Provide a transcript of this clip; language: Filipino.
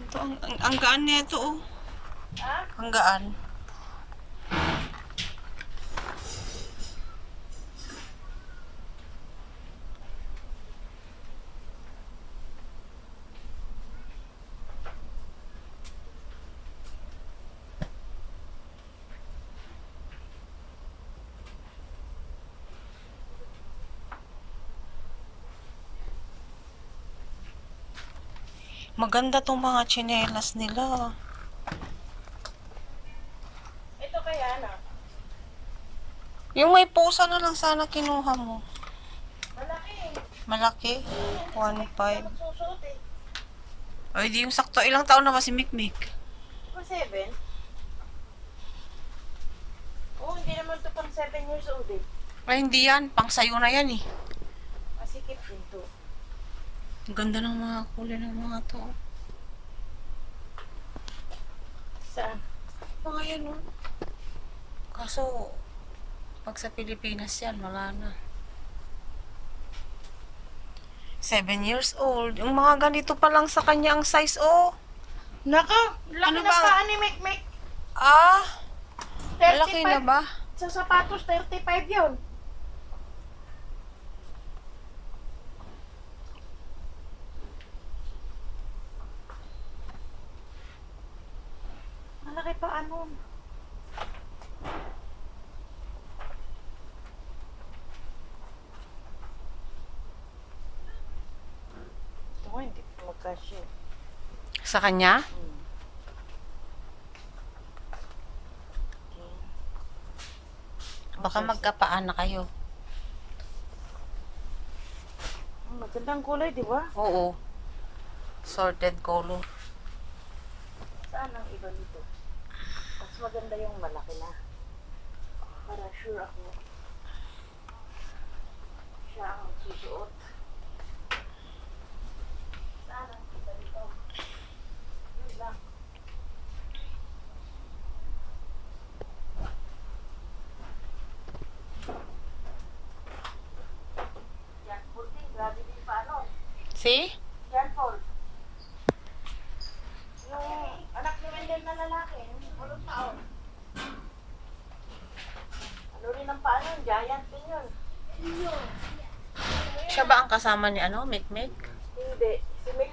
Ito, ang gaan niya ito, oh. Ha? Ang gaan. Maganda tong mga tsinelas nila. Ito kaya ano? Yung may pusa na lang sana kinuha mo. Malaki. Malaki. 1.5. Magsusuot eh. Ay, di yung sakto. Ilang taon na ba si Mikmik? 7? Oo, hindi naman to pang 7 years old eh. Ay, hindi yan. Pang sayo na yan eh. Masikip din to. Ang ganda ng mga kulay ng mga to. Saan? Mga yan, oh. Kaso, pag sa Pilipinas yan, wala na. 7 years old. Yung mga ganito pa lang sa kanya ang size, oh. Naka, laki Ano na ba? paa ni Mek. Ah, 35. malaki na ba? Sa sapatos, 35 yun. Malaki pa ano? Ito nga, hindi pa magkasya. Sa kanya? Okay. Baka magkapaan na kayo. Magandang kulay, di ba? Oo. Sorted color. Saan ang iba nito? Mas maganda yung malaki na. Para sure ako. Siya ang susuot. Saan ang iba nito? Yun lang. Yan, puti. Grabe din pa ano. See? Yan, Paul. Yung anak ni Wendell na lalaki, yung 8 taon. Ano rin ang paano, giant din yun. Siya ba ang kasama ni ano, Mikmik? Hindi. Si Mick